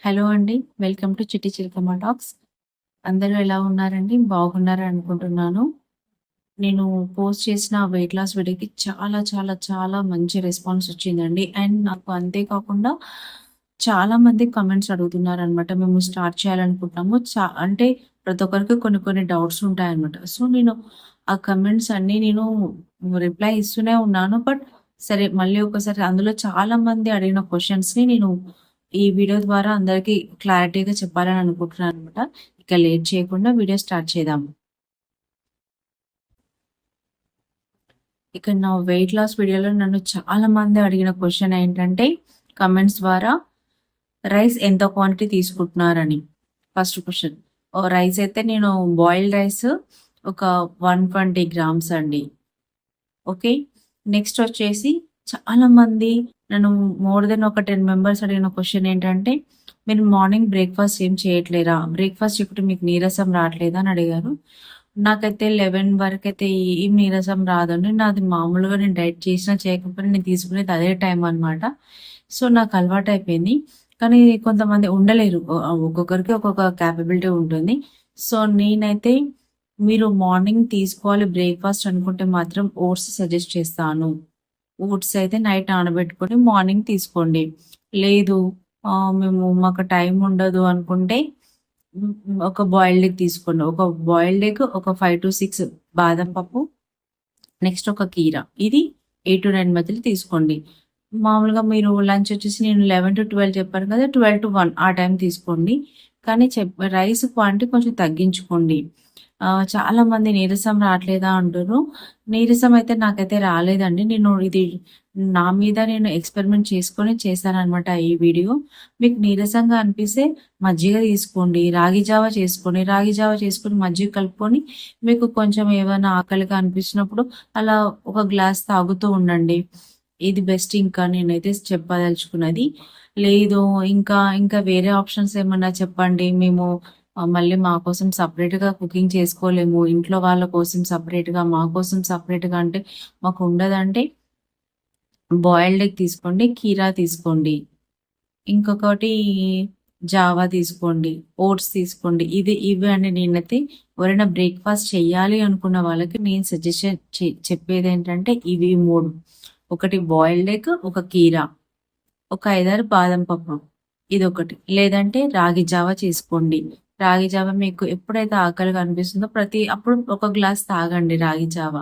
Hello అండి. Welcome to చిట్టి చిలకమ్మ talks. అందరూ ఎలా ఉన్నారండి? బాగున్నారని అనుకుంటున్నాను. నేను పోస్ట్ చేసిన వెయిట్ లాస్ వీడియోకి చాలా చాలా చాలా మంచి రెస్పాన్స్ వచ్చిందండి. అండ్ నాకు అంతే కాకుండా చాలా మంది కామెంట్స్ అడుగుతున్నారనమాట. మేము స్టార్ట్ చేయాలనుకుంటున్నాము. అంటే ప్రతి ఒక్కరికి కొన్ని కొన్ని డౌట్స్ ఉంటాయన్నమాట. సో, నేను ఆ కామెంట్స్ అన్నీ రిప్లై ఇస్తూనే ఉన్నాను. బట్ సరే మళ్ళీ ఒకసారి అందులో చాలా మంది అడిగిన క్వెషన్స్‌ని నేను ఈ వీడియో ద్వారా అందరికీ క్లారిటీగా చెప్పాలని అనుకుంటున్నాననమాట. ఇక లేట్ చేయకుండా వీడియో స్టార్ట్ చేద్దాం. ఇక నా వెయిట్ లాస్ వీడియోలో నన్ను చాలా మంది అడిగిన క్వెషన్ ఏంటంటే కామెంట్స్ ద్వారా రైస్ ఎంత క్వాంటిటీ తీసుకుంటున్నారని. First question. రైస్ అయితే నేను బాయిల్డ్ రైస్ ఒక 120 గ్రామ్స్ అండి. ఓకే. నెక్స్ట్ వచ్చేసి చాలా మంది నన్ను మోర్ దెన్ ఒక 10 మెంబర్స్ అడిగిన క్వెషన్ ఏంటంటే, మీరు మార్నింగ్ బ్రేక్‌ఫాస్ట్ ఏం చేయట్లేరా? బ్రేక్‌ఫాస్ట్ ఇప్పుడు మీకు నీరసం రావట్లేదా అని అడిగారు. నాకైతే 11 వరకైతే ఏం నీరసం రాదండి. నాది మామూలుగా నేను డైట్ చేసినా చేయకపోయినా నేను తీసుకునేది అదే టైం అనమాట. సో, నాకు అలవాటయిపోయింది. కానీ కొంతమంది ఉండలేరు. ఒక్కొక్కరికి ఒక్కొక్క క్యాపబిలిటీ ఉంటుంది. సో, నేనైతే మీరు మార్నింగ్ తీసుకోవాలి బ్రేక్‌ఫాస్ట్ అనుకుంటే మాత్రం ఓట్స్ సజెస్ట్ చేస్తాను. ఓట్స్ అయితే నైట్ నానబెట్టుకొని మార్నింగ్ తీసుకోండి. లేదు మాకు టైం ఉండదు అనుకుంటే ఒక బాయిల్డ్ ఎగ్ తీసుకోండి. ఒక బాయిల్డ్ ఎగ్, ఒక 5-6 బాదం పప్పు, నెక్స్ట్ ఒక కీర. ఇది 8-9 మధ్యలో తీసుకోండి. మామూలుగా మీరు లంచ్ వచ్చేసి నేను 11-12 చెప్పాను కదా! 12-1 ఆ టైం తీసుకోండి. కానీ రైస్ క్వాంటిటీ కొంచెం తగ్గించుకోండి. చాలామంది నీరసం రావట్లేదా అంటుర్రు. నీరసం అయితే నాకైతే రాలేదండి. ఇది నా మీద నేను ఎక్స్‌పెరిమెంట్ చేసుకొని చేశాననమాట ఈ వీడియో. మీకు నీరసంగా అనిపిస్తే మజ్జిగ తీసుకోండి. రాగి జావ చేసుకోండి. రాగి జావ చేసుకొని మజ్జిగ కలుపుకొని మీకు కొంచెం ఏమైనా ఆకలిగా అనిపించినప్పుడు అలా ఒక గ్లాస్ తాగుతూ ఉండండి. ఇది బెస్ట్ ఇంకా నేనైతే చెప్పదలుచుకున్నది. లేదు ఇంకా వేరే ఆప్షన్స్ ఏమన్నా చెప్పండి. మేము మళ్ళీ మా కోసం సెపరేట్‌గా కుకింగ్ చేసుకోలేము. ఇంట్లో వాళ్ళ కోసం సెపరేట్‌గా, మా కోసం సెపరేట్‌గా అంటే మాకుండదంటే బాయిల్డ్ ఎగ్ తీసుకోండి. కీరా తీసుకోండి. ఇంకొకటి జావా తీసుకోండి. ఓట్స్ తీసుకోండి. ఇవి అండి నేనైతే ఎవరైనా బ్రేక్‌ఫాస్ట్ చేయాలి అనుకున్న వాళ్ళకి నేను సజెషన్ చెప్పేదేంటంటే ఇవి 3. ఒకటి బాయిల్డ్ ఎగ్, ఒక కీరా, ఒక 5-6 బాదం పప్పు ఇదొకటి. లేదంటే రాగి జావ చేసుకోండి. రాగి జావ మీకు ఎప్పుడైతే ఆకలిగా అనిపిస్తుందో అప్పుడు ఒక గ్లాస్ తాగండి రాగి జావ.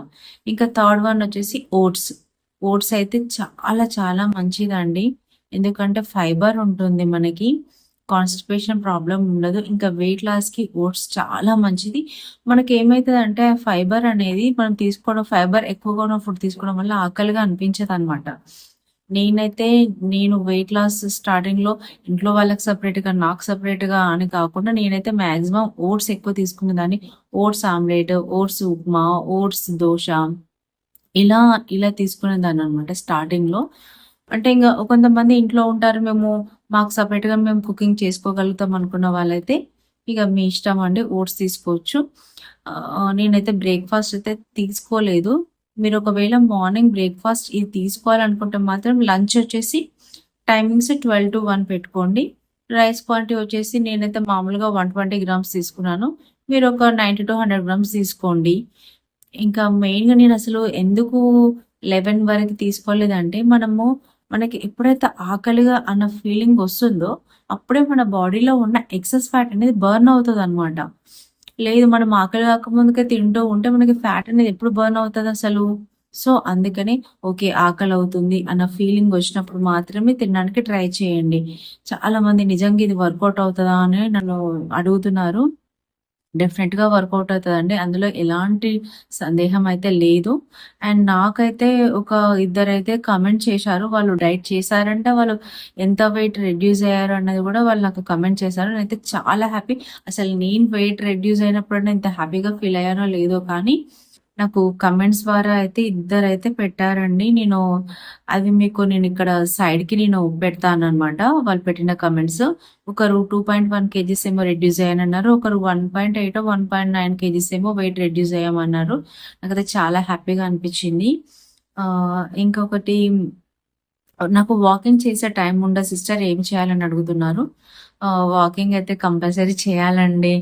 ఇంకా థర్డ్ వన్ వచ్చేసి ఓట్స్. ఓట్స్ అయితే చాలా చాలా మంచిదండి. ఎందుకంటే ఫైబర్ ఉంటుంది మనకి. కాన్‌స్టిపేషన్ ప్రాబ్లమ్ ఉండదు. ఇంకా వెయిట్ లాస్‌కి ఓట్స్ చాలా మంచిది. మనకేమైతదంటే ఫైబర్ అనేది మనం తీసుకోవడం ఫైబర్ ఎక్కువగా ఉన్న ఫుడ్ తీసుకోవడం వల్ల ఆకలిగా అనిపించదనమాట. నేను వెయిట్ లాస్ స్టార్టింగ్‌లో ఇంట్లో వాళ్ళకి సెపరేట్‌గా, నాకు సెపరేట్‌గా అని కాకుండా నేనైతే మాక్సిమం ఓట్స్ ఎక్కువ తీసుకునేదాన్ని. Oats omelette, oats upma, oats dosa ఇలా ఇలా తీసుకునేదాన్ననమాట స్టార్టింగ్‌లో. అంటే కొంతమంది ఇంట్లో ఉంటారు. మాకు సెపరేట్‌గా మేము కుకింగ్ చేసుకోగలుగుతాం అనుకున్న వాళ్ళైతే ఇక మీ ఇష్టం అండి. ఓట్స్ తీసుకోవచ్చు. నేనైతే బ్రేక్‌ఫాస్ట్ అయితే తీసుకోలేదు. మీరు ఒకవేళ మార్నింగ్ బ్రేక్‌ఫాస్ట్ ఇది తీసుకోవాలనుకుంటే మాత్రం లంచ్ వచ్చేసి టైమింగ్స్ 12-1 పెట్టుకోండి. రైస్ క్వాంటిటీ వచ్చేసి నేనైతే మామూలుగా 120 గ్రామ్స్ తీసుకున్నాను. మీరు ఒక 90-100 గ్రామ్స్ తీసుకోండి. ఇంకా మెయిన్‌గా నేనసలు ఎందుకు 11 వరకు తీసుకోలేదంటే మనకి ఎప్పుడైతే ఆకలిగా అన్న ఫీలింగ్ వస్తుందో అప్పుడే మన బాడీలో ఉన్న ఎక్సెస్ ఫ్యాట్ అనేది బర్న్ అవుతదనమాట. లేదు మనం ఆకలి కాకముందుకే తింటూ ఉంటే మనకి ఫ్యాట్ అనేది ఎప్పుడు బర్న్ అవుతదసలు? సో, అందుకని ఓకే. ఆకలవుతుంది అన్న ఫీలింగ్ వచ్చినప్పుడు మాత్రమే తినడానికి ట్రై చేయండి. చాలామంది నిజంగా ఇది వర్కౌట్ అవుతదా అని నన్ను అడుగుతున్నారు. డెఫినెట్‌గా వర్కౌట్ అవుతదండి. అందులో ఎలాంటి సందేహం అయితే లేదు. అండ్ నాకైతే ఒక ఇద్దరైతే కామెంట్ చేశారు. వాళ్ళు డైట్ చేశారంట. వాళ్ళు ఎంత వెయిట్ రెడ్యూస్ అయ్యారు అన్నది గూడా వాళ్ళు నాకు కామెంట్ చేశారు. నేనైతే చాలా హ్యాపీ. అసలు నేను వెయిట్ రెడ్యూస్ అయినప్పుడన్నా ఇంత హ్యాపీగా ఫీల్ అయ్యానో లేదో కానీ నాకు కామెంట్స్ ద్వారా అయితే ఇద్దరైతే పెట్టారండి. అవి మీకు నేనిక్కడ సైడ్‌కి పెడతాననమాట. వాళ్ళు పెట్టిన కామెంట్స్. ఒకరు 2.1 కేజీస్ ఏమో రెడ్యూస్ అయ్యానన్నారు. ఒకరు 1.8 1.9 కేజీస్ ఏమో వెయిట్ రెడ్యూస్ అయ్యామన్నారు. నాకైతే చాలా హ్యాపీగా అనిపిచ్చింది. ఇంకొకటి నాకు వాకింగ్ చేసే టైం ఉండదు సిస్టర్ ఏం చేయాలని అడుగుతున్నారు. వాకింగ్ అయితే కంపల్సరీ చేయాలండి.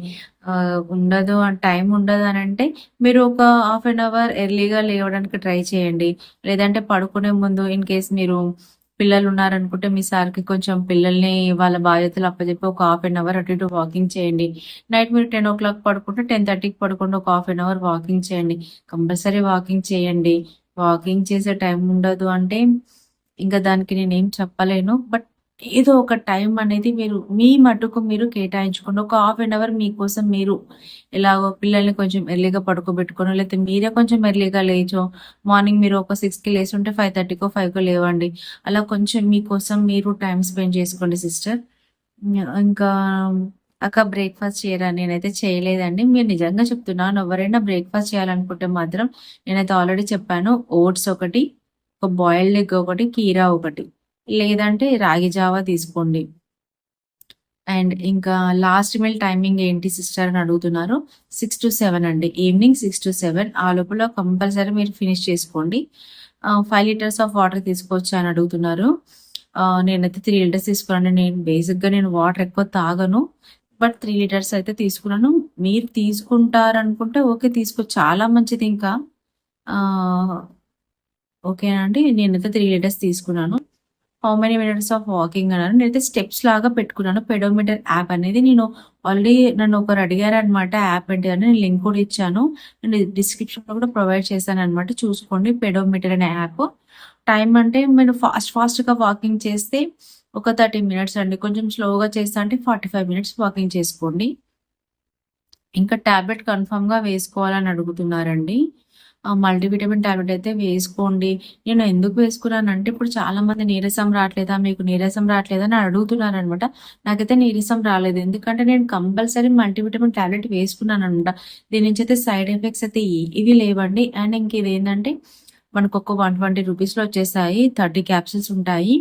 ఉండదు టైం ఉండదనంటే మీరు ఒక హాఫ్ అన్ అవర్ ఎర్లీగా లేవడానికి ట్రై చేయండి. లేదంటే పడుకునే ముందు ఇన్ కేస్ మీరు పిల్లలున్నారనుకుంటే మీ సార్‌కి కొంచెం పిల్లల్ని వాళ్ళ బాధ్యతలు అప్పజెప్పి ఒక హాఫ్ అన్ అవర్ అటు ఇటు వాకింగ్ చేయండి. నైట్ మీరు 10:00 పడుకుంటే 10:30కి పడుకోండి. ఒక హాఫ్ అన్ అవర్ వాకింగ్ చేయండి. కంపల్సరీ వాకింగ్ చేయండి. వాకింగ్ చేసే టైం ఉండదు అంటే ఇంక దానికి నేనేం చెప్పలేను. బట్ ఏదో ఒక టైం అనేది మీరు మీ మటుకు మీరు కేటాయించుకోండి. ఒక హాఫ్ అన్ అవర్ మీకోసం మీరు ఎలాగో పిల్లల్ని కొంచెం ఎర్లీగా పడుకోబెట్టుకోనో, లేతే మీరే కొంచెం ఎర్లీగా లేచో, మార్నింగ్ మీరు ఒక 6కి లేసుంటే 5:30కో, 5కో లేవండి. అలా కొంచెం మీకోసం మీరు టైమ్ స్పెండ్ చేసుకోండి సిస్టర్. ఇంకా అక్క బ్రేక్‌ఫాస్ట్ చేయరా? నేనైతే చేయలేదండి. మీరు నిజంగా చెప్తున్నాను. ఎవరైనా బ్రేక్‌ఫాస్ట్ చేయాలనుకుంటే మాత్రం నేనైతే ఆల్రెడీ చెప్పాను. ఓట్స్ ఒకటి, ఒక బాయిల్డ్ ఎగ్ ఒకటి, కీరా ఒకటి. లేదంటే రాగి జావా తీసుకోండి. అండ్ ఇంకా లాస్ట్ మీల్ టైమింగ్ ఏంటి సిస్టర్ అని అడుగుతున్నారు. 6-7 అండి. ఈవినింగ్ 6-7 ఆ లోపల కంపల్సరీ మీరు ఫినిష్ చేసుకోండి. 5 లీటర్స్ ఆఫ్ వాటర్ తీసుకోవచ్చా అని అడుగుతున్నారు. నేనైతే 3 లీటర్స్ తీసుకున్నాను. నేను వాటర్ ఎక్కువ తాగను. బట్ 3 లీటర్స్ అయితే తీసుకున్నాను. మీరు తీసుకుంటారనుకుంటే ఓకే చాలా మంచిది ఇంకా. ఓకేనా అండి. నేనైతే 3 లీటర్స్ తీసుకున్నాను. How many minutes of walking అన్నారు. నేనైతే స్టెప్స్ లాగా పెట్టుకున్నాను. పెడోమీటర్ యాప్ అనేది నేను ఆల్రెడీ నన్ను ఒకరు అడిగారనమాట. యాప్ ఏంటిదని నేను లింక్ కూడా ఇచ్చాను. నేను డిస్క్రిప్షన్‌లో కూడా ప్రొవైడ్ చేశాననమాట. చూసుకోండి పెడోమీటర్ అనే యాప్. టైం అంటే మీరు ఫాస్ట్‌గా వాకింగ్ చేస్తే ఒక 30 మినిట్స్ అండి. కొంచెం స్లోగా చేస్తా అంటే 45 మినిట్స్ వాకింగ్ చేసుకోండి. ఇంకా టాబ్లెట్ కన్ఫర్మ్‌గా వేసుకోవాలని అడుగుతున్నారండి. మల్టీవిటమిన్ టాబ్లెట్ అయితే వేసుకోండి. నేను ఎందుకు వేసుకున్నానంటే ఇప్పుడు చాలామంది నీరసం రావట్లేదా? మీకు నీరసం రావట్లేదా? అని అడుగుతున్నారనమాట. నాకైతే నీరసం రాలేదు. ఎందుకంటే నేను కంపల్సరీ మల్టీవిటమిన్ టాబ్లెట్ వేసుకున్నాననమాట. దీని నుంచి అయితే సైడ్ ఎఫెక్ట్స్ అయితే ఏవి లేవండి. అండ్ ఇంకిదేంటంటే మనకొక 120 రూపీస్‌లో వచ్చేసాయి. 30 క్యాప్సూల్స్ ఉంటాయి.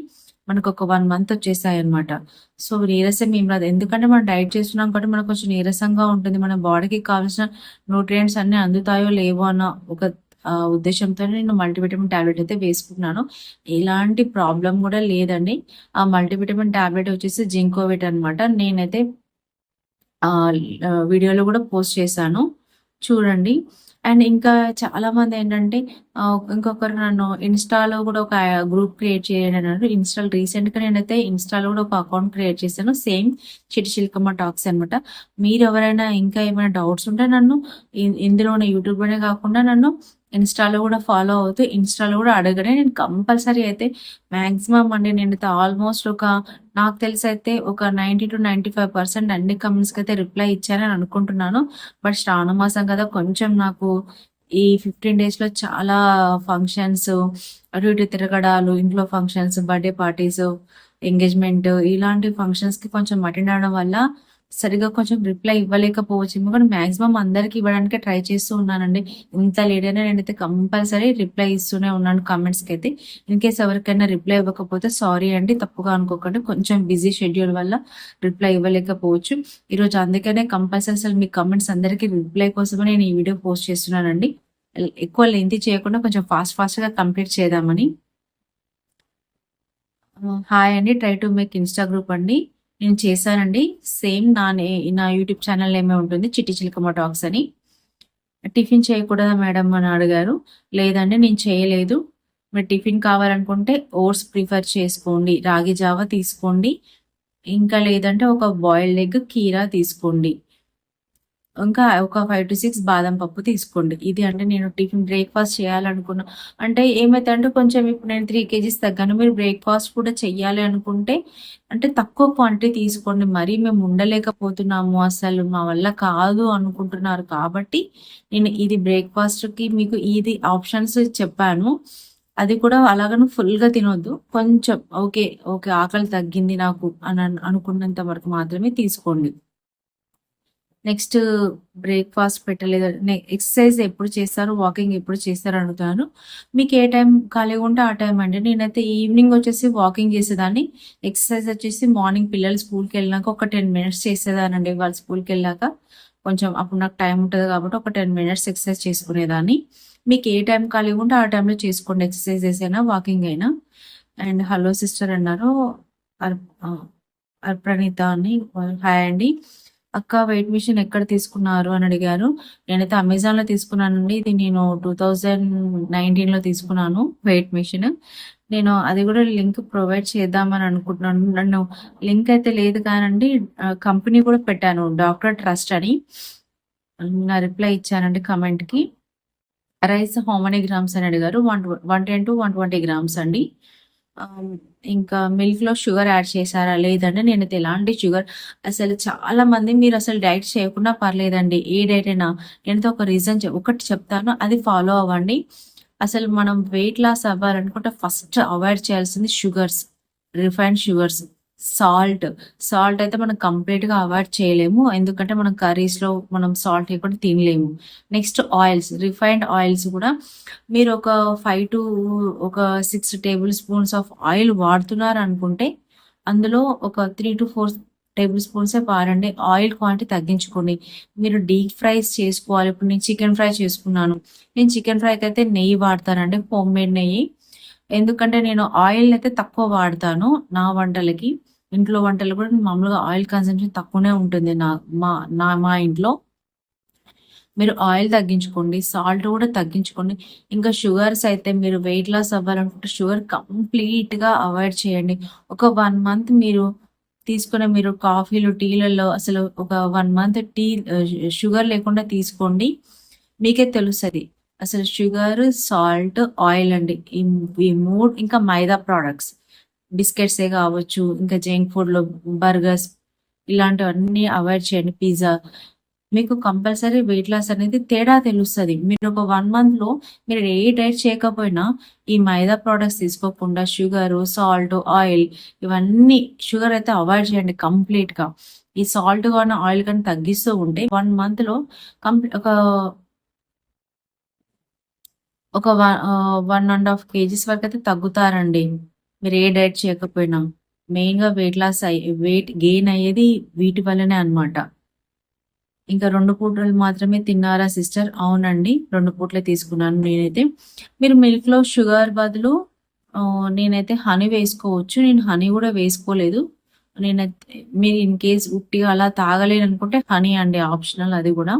మనకొక 1 మంత్ వచ్చేసాయన్నమాట. సో, నీరసం ఏం రాదు. ఎందుకంటే మనం డైట్ చేస్తున్నాం కాబట్టి మనకు కొంచెం నీరసంగా ఉంటుంది. మన బాడీకి కావాల్సిన న్యూట్రియంట్స్ అన్నీ అందుతాయో లేవో అన్న ఒక ఉద్దేశ్యంతోనే నేను మల్టీవిటమిన్ టాబ్లెట్ అయితే వేసుకున్నాను. ఎలాంటి ప్రాబ్లమ్ గూడా లేదండి. ఆ మల్టీవిటమిన్ టాబ్లెట్ వచ్చేసి జింకోవిట్ అనమాట. నేనైతే వీడియోలో గూడా పోస్ట్ చేశాను. చూడండి. అండ్ ఇంకా చాలామందేంటంటే ఇంకొకరు నన్ను ఇన్‌స్టాలో గూడా ఒక గ్రూప్ క్రియేట్ చేయండి అన్నారు. రీసెంట్‌గా నేనైతే ఇన్‌స్టాలో గూడా ఒక అకౌంట్ క్రియేట్ చేశాను. సేమ్ చిట్టి చిలకమ్మ టాక్స్ అనమాట. మీరెవరైనా ఇంకా ఏమైనా డౌట్స్ ఉంటే నన్ను ఇందులోనే యూట్యూబ్‌లోనే కాకుండా నన్ను ఇన్‌స్టాలో గూడా ఫాలో అవుతూ ఇన్‌స్టాలో గూడా అడగండి. నేను కంపల్సరీ అయితే మాక్సిమం అండి నేనైతే ఆల్మోస్ట్ నాకు తెలిసైతే ఒక 90-95% అన్ని కామెంట్స్‌కైతే రిప్లై ఇచ్చానని అనుకుంటున్నాను. బట్ శ్రావణ మాసం కదా! కొంచెం నాకు ఈ 15 డేస్‌లో చాలా ఫంక్షన్స్, అటు ఇటు తిరగడాలు, ఇంట్లో ఫంక్షన్స్, బర్త్‌డే పార్టీస్, ఎంగేజ్‌మెంట్ ఇలాంటి ఫంక్షన్స్‌కి కొంచెం అటెండ్ అవ్వడం వల్ల సరిగ్గా కొంచెం రిప్లై ఇవ్వలేకపోవచ్చేమో కానీ మాక్సిమం అందరికి ఇవ్వడానికే ట్రై చేస్తూ ఉన్నానండి. ఇంత లేట్ అయినా నేనైతే కంపల్సరీ రిప్లై ఇస్తూనే ఉన్నాను కామెంట్స్‌కైతే. ఇన్‌కేస్ ఎవరికైనా రిప్లై ఇవ్వకపోతే సారీ అండి. తప్పుగా అనుకోకండి. కొంచెం బిజీ షెడ్యూల్ వల్ల రిప్లై ఇవ్వలేకపోవచ్చు. ఈరోజు అందుకనే కంపల్సరీ అసలు మీ కామెంట్స్ అందరికీ రిప్లై కోసమే నేను ఈ వీడియో పోస్ట్ చేస్తున్నానండి. ఎక్కువ లెంతీ చేయకుండా కొంచెం ఫాస్ట్‌గా కంప్లీట్ చేద్దామని. హాయ్ అండి. Try to make Insta group అండి. నేను చేశానండి. సేమ్ నా యూట్యూబ్ ఛానల్ నేమే ఉంటుంది. చిట్టి చిలకమ్మ టాక్స్ అని. టిఫిన్ చేయకూడదా మేడం అని అడిగారు. లేదండి నేను చేయలేదు. మీరు టిఫిన్ కావాలనుకుంటే ఓట్స్ ప్రిఫర్ చేసుకోండి. రాగి జావ తీసుకోండి. ఇంకా లేదంటే ఒక బాయిల్డ్ ఎగ్, కీరా తీసుకోండి. ఇంకా ఒక 5-6 బాదం పప్పు తీసుకోండి. ఇది అంటే నేను టిఫిన్ బ్రేక్‌ఫాస్ట్ చేయాలనుకున్నా అంటే ఏమైతదంటే కొంచెం ఇప్పుడు నేను 3 కేజీస్ తగ్గాను. మీరు బ్రేక్‌ఫాస్ట్ కూడా చెయ్యాలి అనుకుంటే అంటే తక్కువ క్వాంటిటీ తీసుకోండి. మరీ మేము ఉండలేకపోతున్నాము అసలు మా వల్ల కాదు అనుకుంటున్నారు కాబట్టి నేను ఇది బ్రేక్‌ఫాస్ట్‌కి మీకు ఇది ఆప్షన్స్ చెప్పాను. అది కూడా అలాగని ఫుల్‌గా తినొద్దు. కొంచెం ఓకే. ఆకలి తగ్గింది నాకు అని అనుకున్నంత వరకు మాత్రమే తీసుకోండి. నెక్స్ట్ బ్రేక్‌ఫాస్ట్ పెట్టలేదు. ఎక్సర్‌సైజ్ ఎప్పుడు చేస్తారు? వాకింగ్ ఎప్పుడు చేస్తారు అడుగుతాను. మీకు ఏ టైం ఖాళీగా ఉంటే ఆ టైం అండి. నేనైతే ఈవినింగ్ వచ్చేసి వాకింగ్ చేసేదాన్ని. ఎక్సర్‌సైజ్ వచ్చేసి మార్నింగ్ పిల్లలు స్కూల్‌కెళ్ళినాక ఒక 10 మినిట్స్ చేసేదాన్నండి. వాళ్ళు స్కూల్‌కెళ్ళాక కొంచెం అప్పుడు నాకు టైం ఉంటది కాబట్టి ఒక 10 మినిట్స్ ఎక్సర్‌సైజ్ చేసుకునేదాన్ని. మీకు ఏ టైం ఖాళీగా ఉంటే ఆ టైంలో చేసుకోండి. ఎక్సర్‌సైజెస్ అయినా, వాకింగ్ అయినా. అండ్ హలో సిస్టర్ అన్నారు. అర్ ఆ! ప్రణీత అని. హాయ్ అండి. అక్క వెయిట్ మిషన్ ఎక్కడ తీసుకున్నారు అని అడిగారు. నేనైతే అమెజాన్‌లో తీసుకున్నానండి. ఇది నేను 2019లో తీసుకున్నాను వెయిట్ మిషన్. నేను అది కూడా లింక్ ప్రొవైడ్ చేద్దామని అనుకుంటున్నాను. నన్ను లింక్ అయితే లేదు కానండి, కంపెనీ కూడా పెట్టాను డాక్టర్ ట్రస్ట్ అని. నా రిప్లై ఇచ్చానండి కమెంట్‌కి. రైస్ హౌ మెనీ గ్రామ్స్ అని అడిగారు. 110 to 120 గ్రామ్స్ అండి. ఇంకా మిల్క్‌లో షుగర్ యాడ్ చేశారా? లేదండి. నేనైతే ఎలాంటి షుగర్ అసలు చాలా మంది మీరు అసలు డైట్ చేయకున్నా పర్లేదండి. ఏ డైట్ అయినా. నేనైతే ఒక రీజన్ ఒకటి చెప్తాను. అది ఫాలో అవ్వండి. అసలు మనం వెయిట్ లాస్ అవ్వాలనుకుంటే ఫస్ట్ అవాయిడ్ చేయాల్సింది sugars, refined sugars, salt. Salt అయితే మనం కంప్లీట్‌గా అవాయిడ్ చేయలేము. ఎందుకంటే మనం కర్రీస్‌లో మనం సాల్ట్ లేకుండా తినలేము. నెక్స్ట్ ఆయిల్స్, రిఫైన్డ్ ఆయిల్స్ కూడా మీరు ఒక 5 టు ఒక 6 టేబుల్ స్పూన్స్ ఆఫ్ ఆయిల్ వాడుతున్నారనుకుంటే, అందులో ఒక 3-4 టేబుల్ స్పూన్సే వాడండి. ఆయిల్ క్వాంటిటీ తగ్గించుకోండి. మీరు డీప్ ఫ్రైస్ చేసుకోవాలి. ఇప్పుడు నేను చికెన్ ఫ్రై చేసుకున్నాను. నేను చికెన్ ఫ్రైకి అయితే నెయ్యి వాడతానండి, హోమ్ మేడ్ నెయ్యి. ఎందుకంటే నేను ఆయిల్ అయితే తక్కువ వాడతాను నా వంటలకి. ఇంట్లో వంటలు కూడా మామూలుగా ఆయిల్ కన్సంప్షన్ తక్కువనే ఉంటుంది మా ఇంట్లో. మీరు ఆయిల్ తగ్గించుకోండి. సాల్ట్ కూడా తగ్గించుకోండి. ఇంకా షుగర్స్ అయితే మీరు వెయిట్ లాస్ అవ్వాలనుకుంటే షుగర్ కంప్లీట్‌గా అవాయిడ్ చేయండి. ఒక 1 మంత్ మీరు తీసుకునే మీరు కాఫీలు, టీలలో అసలు ఒక 1 మంత్ షుగర్ లేకుండా తీసుకోండి. మీకే తెలుస్తది. అసలు షుగర్, సాల్ట్, ఆయిల్ అండి. ఈ 3 ఇంకా మైదా ప్రొడక్ట్స్. బిస్కెట్సే కావచ్చు, ఇంకా జంక్ ఫుడ్‌లో బర్గర్స్ ఇలాంటివన్నీ అవాయిడ్ చేయండి. పిజ్జా. మీకు కంపల్సరీ వెయిట్ లాస్ అనేది తేడా తెలుస్తది. మీరు ఒక 1 మంత్‌లో మీరు ఏ డైట్ చేయకపోయినా ఈ మైదా ప్రొడక్ట్స్ తీసుకోకుండా షుగరు, సాల్ట్, ఆయిల్ ఇవన్నీ షుగర్ అయితే అవాయిడ్ చేయండి కంప్లీట్‌గా. ఈ సాల్ట్ గాని, ఆయిల్ గాని తగ్గిస్తూ ఉంటే 1 మంత్‌లో ఒక ఒక 1½ కేజీస్ వరకైతే తగ్గుతారండి. మీరు ఏ డైట్ చేయకపోయినా. మెయిన్‌గా వెయిట్ గెయిన్ అయ్యేది వీటి వల్లనే అన్నమాట. ఇంకా 2 పూటలు మాత్రమే తిన్నారా సిస్టర్? అవునండి. 2 పూటలే తీసుకున్నాను నేనైతే. మీరు మిల్క్‌లో షుగర్ బదులు నేనైతే హనీ వేసుకోవచ్చు. నేను హనీ కూడా వేసుకోలేదు. నేనైతే మీరు ఇన్ కేస్ ఉట్టిగా అలా తాగలేననుకుంటే హనీ అండి, ఆప్షనల్ అది కూడా.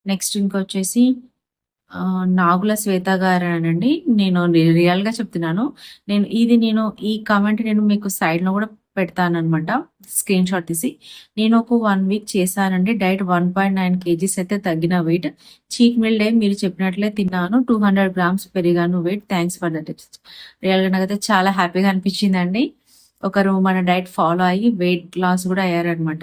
నెక్స్ట్ ఇంకొచ్చేసి నాగుల శ్వేత గారేనండి. నేను రియల్‌గా చెప్తున్నాను. నేను ఈ కామెంట్ నేను మీకు సైడ్‌లో కూడా పెడతాననమాట, స్క్రీన్‌షాట్ తీసి. నేను ఒక 1 వీక్ చేశానండి డైట్. 1.9 కేజీస్ అయితే తగ్గిన వెయిట్. చీట్ మీల్ డే మీరు చెప్పినట్లే తిన్నాను. 200 గ్రామ్స్ పెరిగాను weight. Thanks for the tips. రియల్‌గా నాకైతే చాలా హ్యాపీగా అనిపించిందండి. ఒకరు మన డైట్ ఫాలో అయ్యి వెయిట్ లాస్ కూడా అయ్యారనమాట.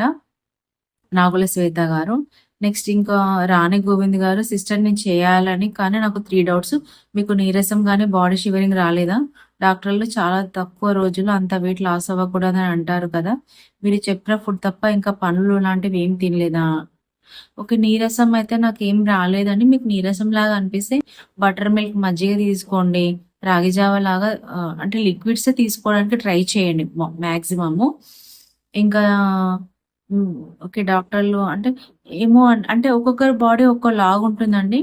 నాగుల శ్వేత గారు. నెక్స్ట్ ఇంకా రాణి గోవింద్ గారు, సిస్టర్ నేను చేయాలని కానీ నాకు 3 డౌట్స్. మీకు నీరసం గానీ, బాడీ షివరింగ్ రాలేదా? డాక్టర్లు చాలా తక్కువ రోజుల్లో అంత వెయిట్ లాస్ అవ్వకూడదని అంటారు కదా! మీరు చెప్పిన ఫుడ్ తప్ప ఇంకా పండ్లు లాంటివి ఏం తినలేదా? ఓకే. నీరసం అయితే నాకేం రాలేదండి. మీకు నీరసం లాగా అనిపిస్తే బటర్ మిల్క్, మజ్జిగ తీసుకోండి. రాగి జావ లాగా అంటే లిక్విడ్సే తీసుకోవడానికి ట్రై చేయండి మాక్సిమము. ఇంకా ఓకే. డాక్టర్లు అంటే ఏమో అంటే ఒక్కొక్కరి బాడీ ఒక్కోలాగుంటుందండి.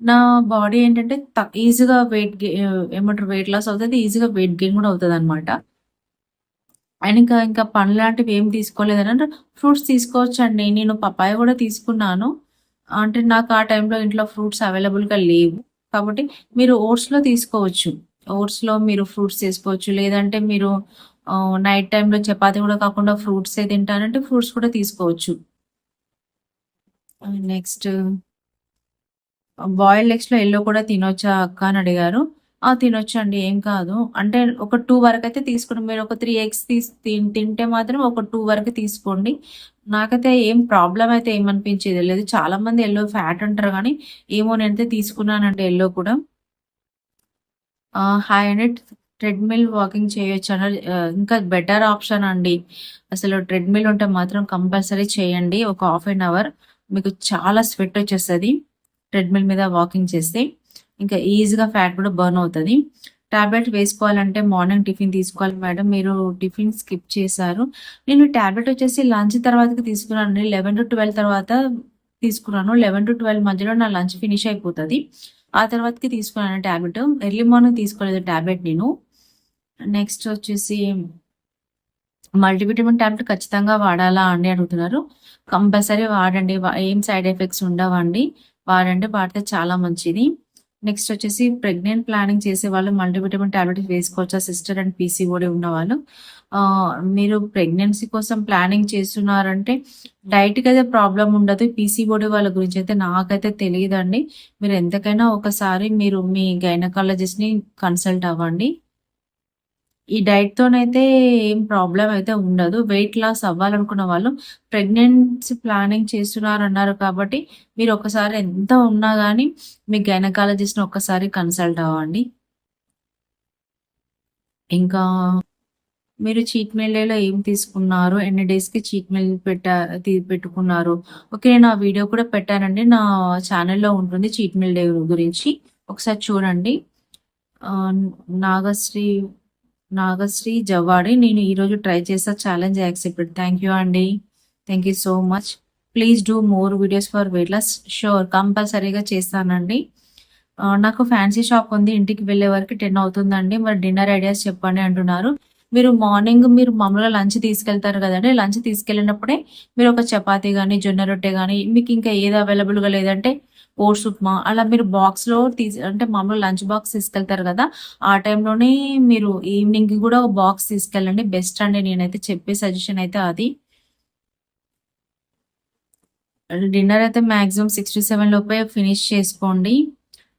నా బాడీ ఏంటంటే ఈజీగా ఏమంటారు వెయిట్ లాస్ అవుతది. ఈజీగా వెయిట్ గెయిన్ కూడా అవుతదనమాట. అండ్ ఇంకా పండ్లాంటివి ఏమి తీసుకోలేదని అంటే ఫ్రూట్స్ తీసుకోవచ్చండి. నేను పపాయ కూడా తీసుకున్నాను. అంటే నాకు ఆ టైంలో ఇంట్లో ఫ్రూట్స్ అవైలబుల్‌గా లేవు. కాబట్టి మీరు ఓట్స్‌లో తీసుకోవచ్చు. ఓట్స్‌లో మీరు ఫ్రూట్స్ తీసుకోవచ్చు. లేదంటే మీరు నైట్ టైమ్‌లో చపాతీ కూడా కాకుండా ఫ్రూట్సే తింటానంటే ఫ్రూట్స్ కూడా తీసుకోవచ్చు. నెక్స్ట్ బాయిల్డ్ ఎగ్స్‌లో యెల్లో కూడా తినొచ్చా అక్క అని అడిగారు. ఆ! తినొచ్చండి. ఏం కాదు. అంటే ఒక 2 వరకైతే తీసుకోండి. మీరు ఒక 3 ఎగ్స్ తింటే మాత్రం ఒక 2 వరకు తీసుకోండి. నాకైతే ఏం ప్రాబ్లమ్ అయితే ఏమనిపించేది లేదు. చాలామంది యెల్లో ఫ్యాట్ అంటారు గానీ, ఏమో నేనైతే తీసుకున్నానండి యెల్లో కూడా. హాయ్ అండి. ట్రెడ్‌మిల్ వాకింగ్ చేయొచ్చనా? ఇంకా బెటర్ ఆప్షన్ అండి. అసలు ట్రెడ్‌మిల్ ఉంటే మాత్రం కంపల్సరీ చేయండి. ఒక హాఫ్ ఎన్ అవర్ మీకు చాలా స్వెట్ వచ్చేస్తది ట్రెడ్‌మిల్ మీద వాకింగ్ చేస్తే. ఇంకా ఈజీగా ఫ్యాట్ కూడా బర్న్ అవుతది. టాబ్లెట్ వేసుకోవాలంటే మార్నింగ్ టిఫిన్ తీసుకోవాలి మేడం. మీరు టిఫిన్ స్కిప్ చేశారు. నేను టాబ్లెట్ వచ్చేసి లంచ్ తర్వాతకి తీసుకున్నానండి. 11-12 తర్వాత తీసుకున్నాను. 11-12 మధ్యలో నా లంచ్ ఫినిష్ అయిపోతది. ఆ తర్వాతకి తీసుకున్నాను టాబ్లెట్. ఎర్లీ మార్నింగ్ తీసుకోలేదు టాబ్లెట్ నేను. నెక్స్ట్ వచ్చేసి మల్టీవిటమిన్ టాబ్లెట్ ఖచ్చితంగా వాడాలా అండి అడుగుతున్నారు. కంపల్సరీ వాడండి. ఏం సైడ్ ఎఫెక్ట్స్ ఉండవండి. వాడండి. వాడితే చాలా మంచిది. నెక్స్ట్ వచ్చేసి ప్రెగ్నెంట్ ప్లానింగ్ చేసేవాళ్ళు మల్టీవిటమిన్ టాబ్లెట్ వేసుకోవచ్చా సిస్టర్ అండ్ పీసీఓడి ఉన్నవాళ్ళు? మీరు ప్రెగ్నెన్సీ కోసం ప్లానింగ్ చేస్తున్నారంటే డైట్‌కి అయితే ప్రాబ్లమ్ ఉండదు. పీసీఓడి వాళ్ళ గురించి అయితే నాకైతే తెలీదండి. మీరు ఎంతకైనా ఒకసారి మీరు మీ గైనకాలజిస్ట్‌ని కన్సల్ట్ అవ్వండి. ఈ డైట్‌తోనైతే ఏం ప్రాబ్లమ్ అయితే ఉండదు. వెయిట్ లాస్ అవ్వాలనుకున్న వాళ్ళు ప్రెగ్నెన్సీ ప్లానింగ్ చేస్తున్నారన్నారు కాబట్టి, మీరు ఒకసారి ఎంత ఉన్నా గానీ మీ గైనకాలజిస్ట్‌ని ఒక్కసారి కన్సల్ట్ అవ్వండి. ఇంకా మీరు చీట్ మీల్ డేలో ఏం తీసుకున్నారు? ఎన్ని డేస్‌కి చీట్ మీల్ పెట్టుకున్నారు? ఓకే. నేను ఆ వీడియో కూడా పెట్టానండి. నా ఛానెల్‌లో ఉంటుంది చీట్ మీల్ డే గురించి. ఒకసారి చూడండి. ఆహ్, నాగశ్రీ నాగశ్రీ జవ్వాడి. నేను ఈరోజు ట్రై చేసా. Challenge accepted. థ్యాంక్ యూ అండి. Thank you so much. Please do more videos for weight loss. Sure కంపల్సరీగా చేస్తానండి. నాకు ఫ్యాన్సీ షాప్ ఉంది. ఇంటికి వెళ్ళే వరకు 10 అవుతుందండి. మరి డిన్నర్ ఐడియాస్ చెప్పండి అంటున్నారు. మీరు మార్నింగ్ మీరు మామూలుగా లంచ్ తీసుకెళ్తారు కదండీ! లంచ్ తీసుకెళ్ళినప్పుడే మీరు ఒక చపాతీ గాని, జొన్న రొట్టె గాని మీకు ఇంకా ఏది అవైలబుల్‌గా లేదంటే ఓట్స్ ఉప్మా అలా మీరు బాక్స్‌లో అంటే మామూలుగా లంచ్ బాక్స్ తీసుకెళ్తారు కదా! ఆ టైంలోనే మీరు ఈవినింగ్‌కి కూడా ఒక బాక్స్ తీసుకెళ్ళండి. బెస్ట్ అండి. నేనైతే చెప్పే సజెషన్ అయితే అది. డిన్నర్ అయితే మాక్సిమం 6-7 లోపే ఫినిష్ చేసుకోండి.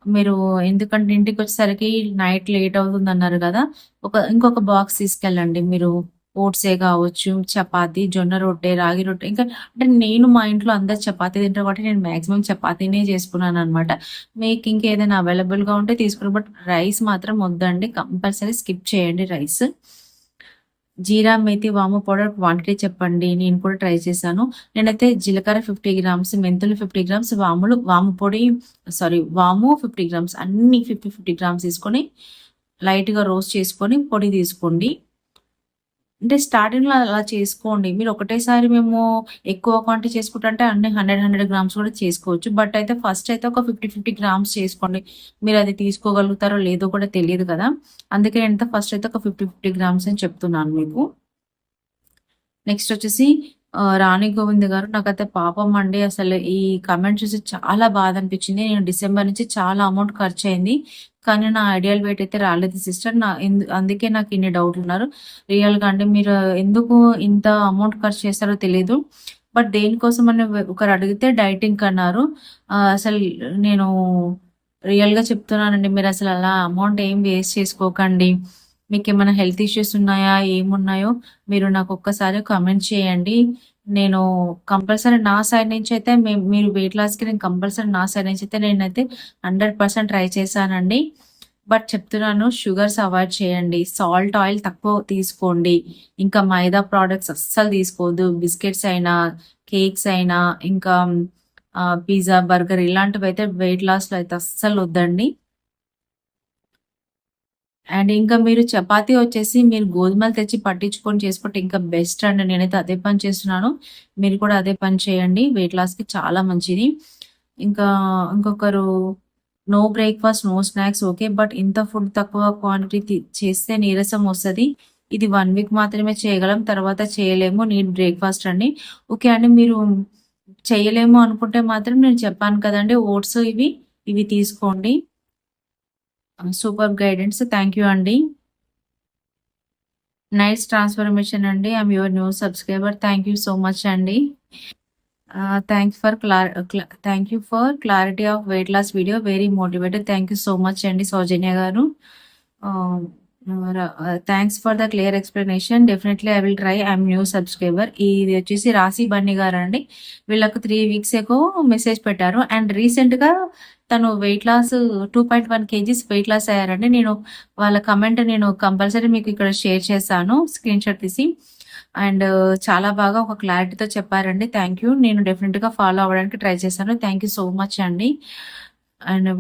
మీరు ఎందుకంటే ఇంటికొచ్చేసరికి నైట్ లేట్ అవుతుందన్నారు గదా! ఇంకొక బాక్స్ తీసుకెళ్ళండి మీరు. ఓట్సే గావచ్చు, చపాతీ, జొన్న రొట్టె, రాగి రొట్టె ఇంకా అంటే నేను మా ఇంట్లో అందరూ చపాతీ తింటారు కాబట్టి నేను మాక్సిమం చపాతీనే చేసుకున్నాననమాట. మీకు ఇంకేదైనా అవైలబుల్‌గా ఉంటే తీసుకోండి. బట్ రైస్ మాత్రం వద్దండి. కంపల్సరీ స్కిప్ చేయండి రైస్. జీరా, మేథి, వాము పౌడర్ క్వాంటిటీ చెప్పండి. నేను కూడా ట్రై చేశాను. నేనైతే జీలకర్ర 50 గ్రామ్స్, మెంతులు 50 గ్రామ్స్, వాము 50 గ్రామ్స్ అన్నీ 50 గ్రామ్స్ తీసుకొని లైట్‌గా రోస్ట్ చేసుకొని పొడి తీసుకోండి. అంటే స్టార్టింగ్‌లో అలా చేసుకోండి. మీరు ఒకటేసారి మేము ఎక్కువ క్వాంటిటీ చేసుకుంటుంటే అన్ని 100 గ్రామ్స్ కూడా చేసుకోవచ్చు. బట్ అయితే ఫస్ట్ అయితే ఒక 50 గ్రామ్స్ చేసుకోండి. మీరది తీసుకోగలుగుతారో లేదో కూడా తెలీదు కదా! అందుకే నేనైతే ఫస్ట్ అయితే ఒక 50 గ్రామ్స్ అని చెప్తున్నాను మీకు. నెక్స్ట్ వచ్చేసి రాణి గోవింద్ గారు నాకైతే పాపం అండి అసలు ఈ కామెంట్ చూసి చాలా బాధ అనిపించింది. నేను డిసెంబర్ నుంచి చాలా అమౌంట్ ఖర్చయింది. కానీ నా ఐడియల్ వెయిట్ అయితే రాలేదు సిస్టర్. అందుకే నాకు ఇన్ని డౌట్లున్నారు. రియల్‌గా అండి మీరు ఎందుకు ఇంత అమౌంట్ ఖర్చు చేస్తారో తెలీదు. బట్ దేనికోసమని ఒకరు అడిగితే డైటింగ్‌కి అన్నారు. అసలు నేను రియల్‌గా చెప్తున్నానండి. మీరసలు అలా అమౌంట్ ఏం వేస్ట్ చేసుకోకండి. మీకేమైనా హెల్త్ ఇష్యూస్ ఉన్నాయా? ఏమున్నాయో మీరు నాకొక్కసారి కామెంట్ చేయండి. నేను కంపల్సరీ నా సైడ్ నుంచయితే మీరు వెయిట్ లాస్‌కి నేను కంపల్సరీ నా సైడ్ నుంచయితే నేనైతే 100% ట్రై చేశానండి. బట్ చెప్తున్నాను షుగర్స్ అవాయిడ్ చేయండి. సాల్ట్, ఆయిల్ తక్కువ తీసుకోండి. ఇంకా మైదా ప్రొడక్ట్స్ అస్సలు తీసుకోవద్దు. బిస్కెట్స్ అయినా, కేక్స్ అయినా ఇంకా పిజ్జా, బర్గర్ ఇలాంటివైతే వెయిట్ లాస్‌లో అయితే అస్సలొద్దండి. అండ్ ఇంకా మీరు చపాతీ వచ్చేసి మీరు గోధుమలు తెచ్చి పట్టించుకొని చేసుకుంటే ఇంకా బెస్ట్ అండి. నేనైతే అదే పని చేస్తున్నాను. మీరు కూడా అదే పని చేయండి. వెయిట్ లాస్‌కి చాలా మంచిది. ఇంకా ఇంకొకరు no breakfast, no snacks okay. But ఇంత ఫుడ్ తక్కువ క్వాంటిటీ చేస్తే నీరసం వస్తది. ఇది 1 వీక్ మాత్రమే చేయగలం. తర్వాత చేయలేము. నీడ్ బ్రేక్‌ఫాస్ట్ అండి. ఓకే అండి. మీరు చేయలేము అనుకుంటే మాత్రం నేను చెప్పాను కదండీ! ఓట్స్ ఇవి తీసుకోండి. Superb guidance. థ్యాంక్ యూ అండి. నైస్ ట్రాన్స్‌ఫర్మేషన్ అండి. I'm your new subscriber. Thank you so much అండి. Thank you for clarity of weight loss video. Very motivated. Thank you so much అండి Soujanya garu. Thanks for the clear explanation. Definitely I will try. I'm new subscriber. ఇది వచ్చేసి రాశి బన్నీ గారండి. వీళ్ళకు 3 weeks ago message పెట్టారు. And రీసెంట్‌గా తను weight loss 2.1 kgs weight loss అయ్యారండి. నేను వాళ్ళ కమెంట్ నేను కంపల్సరీ మీకు ఇక్కడ షేర్ చేశాను స్క్రీన్‌షాట్ తీసి. అండ్ చాలా బాగా ఒక క్లారిటీతో చెప్పారండి. Thank you. నేను డెఫినిట్‌గా ఫాలో అవ్వడానికి ట్రై చేశాను. థ్యాంక్ యూ సో మచ్ అండి. అండ్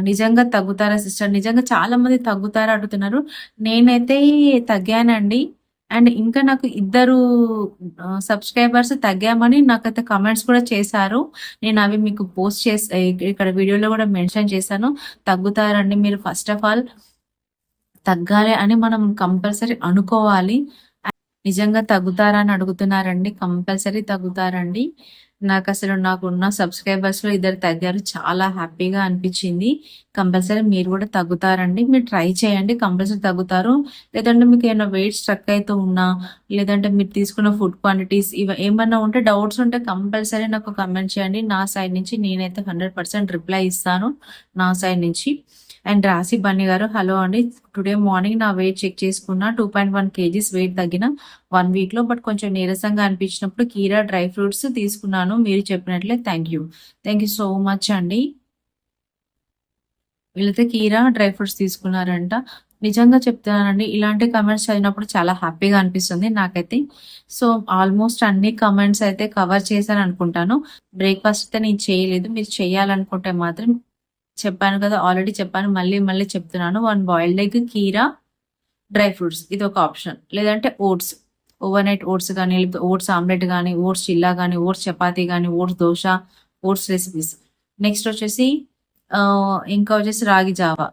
నిజంగా తగ్గుతారా సిస్టర్? నిజంగా చాలా మంది తగ్గుతారా అడుగుతున్నారు. నేనైతే తగ్గానండి. అండ్ ఇంకా నాకు ఇద్దరు సబ్‌స్క్రైబర్స్ తగ్గామని నాకైతే కామెంట్స్ కూడా చేశారు. నేను అవి మీకు పోస్ట్ ఇక్కడ వీడియోలో కూడా మెన్షన్ చేశాను. తగ్గుతారండి మీరు ఫస్ట్ ఆఫ్ ఆల్ తగ్గాలి అని మనం కంపల్సరీ అనుకోవాలి. నిజంగా తగ్గుతారా అని అడుగుతున్నారండి. కంపల్సరీ తగ్గుతారండి. నాకున్న సబ్స్క్రైబర్స్‌లో ఇద్దరు తగ్గారు. చాలా హ్యాపీగా అనిపించింది. కంపల్సరీ మీరు కూడా తగ్గుతారండి. మీరు ట్రై చేయండి. కంపల్సరీ తగ్గుతారు. లేదంటే మీకేమైనా వెయిట్ స్ట్రక్ అయితూ ఉన్నా, లేదంటే మీరు తీసుకున్న ఫుడ్ క్వాంటిటీస్ ఏమన్నా ఉంటే డౌట్స్ ఉంటే కంపల్సరీ నాకు కామెంట్ చేయండి. నా సైడ్ నుంచి నేనైతే 100% రిప్లై ఇస్తాను నా సైడ్ నుంచి. అండ్ రాశి బన్నీ గారు హలో అండి. టుడే మార్నింగ్ నా వెయిట్ చెక్ చేసుకున్నా 2.1 కేజీస్ వెయిట్ తగ్గిన 1 వీక్‌లో. బట్ కొంచెం నీరసంగా అనిపించినప్పుడు కీరా డ్రై ఫ్రూట్స్ తీసుకున్నాను. మీరు చెప్పినట్లే thank you. Thank you so much అండి. వీళ్ళైతే కీరా డ్రై ఫ్రూట్స్ తీసుకున్నారంట. నిజంగా చెప్తున్నానండి. ఇలాంటి కమెంట్స్ చదివినప్పుడు చాలా హ్యాపీగా అనిపిస్తుంది నాకైతే. సో ఆల్మోస్ట్ అన్ని కమెంట్స్ అయితే కవర్ చేశాను అనుకుంటాను. బ్రేక్‌ఫాస్ట్ అయితే నేను చేయలేదు. మీరు చేయాలనుకుంటే మాత్రం చెప్పాను కదా! ఆల్రెడీ చెప్పాను. మళ్ళీ మళ్ళీ చెప్తున్నాను. 1 బాయిల్డ్ ఎగ్, కీరా, డ్రై ఫ్రూట్స్ ఇదొక ఆప్షన్. లేదంటే ఓట్స్. ఓవర్ నైట్ ఓట్స్ గానీ, లేకపోతే ఓట్స్ ఆమ్లెట్ గానీ, ఓట్స్ చిల్లా గానీ, ఓట్స్ చపాతీ గానీ, oats dosa, oats recipes. Next వచ్చేసి ఇంకా వచ్చేసి రాగి జావా.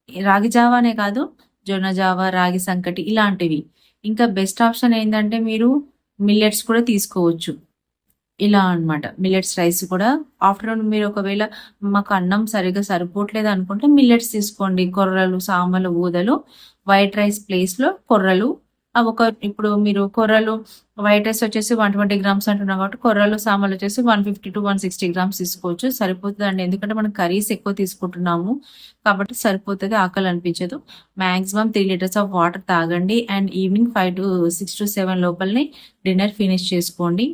రాగి జావా అనే కాదు, జొన్న జావా, రాగి సంకటి ఇలాంటివి. ఇంకా బెస్ట్ ఆప్షన్ ఏందంటే మీరు మిల్లెట్స్ కూడా తీసుకోవచ్చు. ఇలా అన్నమాట. మిల్లెట్స్ రైస్ కూడా ఆఫ్టర్‌నూన్ మీరు ఒకవేళ మాకు అన్నం సరిగ్గా సరిపోవట్లేదు అనుకుంటే మిల్లెట్స్ తీసుకోండి. కొర్రలు, సామలు, ఊదలు, వైట్ రైస్ ప్లేస్‌లో కొర్రలు. ఇప్పుడు మీరు కొర్రలు వైట్ రైస్ వచ్చేసి 120 గ్రామ్స్ అంటున్నాం కాబట్టి కొర్రలు, సామలు వచ్చేసి 150-160 గ్రామ్స్ తీసుకోవచ్చు. సరిపోతదండి. ఎందుకంటే మనం కర్రీస్ ఎక్కువ తీసుకుంటున్నాము. కాబట్టి సరిపోతది. ఆకలి అనిపించదు. మాక్సిమం 3 లీటర్స్ ఆఫ్ వాటర్ తాగండి. అండ్ ఈవినింగ్ 6-7 లోపలనే డిన్నర్ ఫినిష్ చేసుకోండి.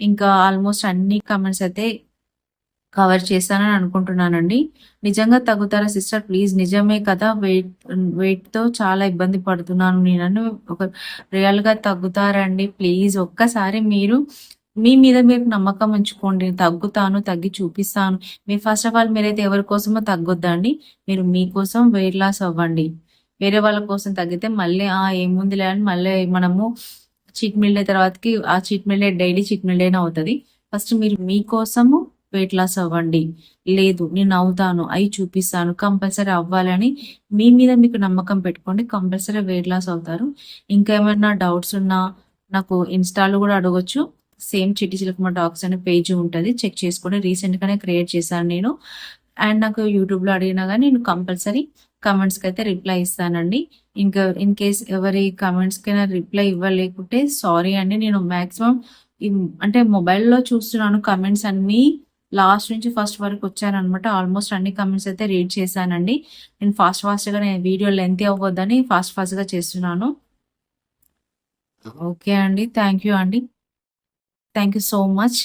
ఇంకా ఆల్మోస్ట్ అన్ని కమెంట్స్ అయితే కవర్ చేశానని అనుకుంటున్నానండి. నిజంగా తగ్గుతారా సిస్టర్ ప్లీజ్? నిజమే కదా! వెయిట్‌తో చాలా ఇబ్బంది పడుతున్నాను నేనని రియల్‌గా తగ్గుతారండి ప్లీజ్. ఒక్కసారి మీరు మీ మీద మీరు నమ్మకం ఉంచుకోండి. తగ్గుతాను, తగ్గి చూపిస్తాను. ఫస్ట్ ఆఫ్ ఆల్ మీరైతే ఎవరి కోసమో తగ్గొద్దండి. మీరు మీకోసం వెయిట్ లాస్ అవ్వండి. వేరే వాళ్ళ కోసం తగ్గితే మళ్ళీ ఏముందిలే అని మళ్ళీ మనము చీట్ మీల్ డే తర్వాతకి ఆ cheat meal day daily cheat meal డేనే అవుతది. ఫస్ట్ మీరు మీకోసము వెయిట్ లాస్ అవ్వండి. లేదు నేను అవుతాను, అయి చూపిస్తాను, కంపల్సరీ అవ్వాలని మీ మీద మీకు నమ్మకం పెట్టుకోండి. కంపల్సరీ వెయిట్ లాస్ అవుతారు. ఇంకా ఏమైనా డౌట్స్ ఉన్నా నాకు ఇన్‌స్టాలో కూడా అడగొచ్చు. సేమ్ చిట్టి చిలకమ్మ టాక్స్ అనే పేజ్ ఉంటది. చెక్ చేసుకోండి. రీసెంట్‌గానే క్రియేట్ చేశాను నేను. అండ్ నాకు యూట్యూబ్‌లో అడిగినా గానీ నేను కంపల్సరీ కమెంట్స్‌కైతే రిప్లై ఇస్తానండి. ఇంకా ఇన్ కేస్ ఎవరి కమెంట్స్‌కైనా రిప్లై ఇవ్వలేకుంటే సారీ అండి. నేను మాక్సిమం అంటే మొబైల్‌లో చూస్తున్నాను కమెంట్స్ అన్నీ లాస్ట్ నుంచి ఫస్ట్ వరకు వచ్చాననమాట. ఆల్మోస్ట్ అన్ని కమెంట్స్ అయితే రీడ్ చేశానండి. నేను ఫాస్ట్‌గా నేను వీడియో లెంతీ అవ్వద్దని ఫాస్ట్‌గా చేస్తున్నాను. ఓకే అండి. థ్యాంక్ యూ అండి. Thank you so much.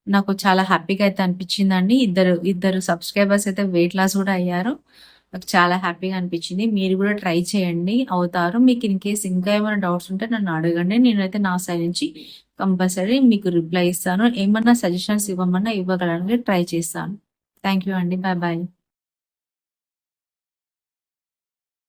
నాకు చాలా హ్యాపీగా అయితే అనిపించిందండి. ఇద్దరు సబ్స్క్రైబర్స్ అయితే వెయిట్ లాస్ కూడా అయ్యారు. నాకు చాలా హ్యాపీగా అనిపించింది. మీరు కూడా ట్రై చేయండి, అవుతారు. మీకు ఇన్ కేస్ ఇంకా ఏమైనా డౌట్స్ ఉంటే నన్ను అడగండి. నేనైతే నా సైడ్ నుంచి కంపల్సరీ మీకు రిప్లై ఇస్తాను. ఏమన్నా సజెషన్స్ ఇవ్వమన్నా ఇవ్వగలడానికి ట్రై చేస్తాను. థ్యాంక్ యూ అండి. బాయ్.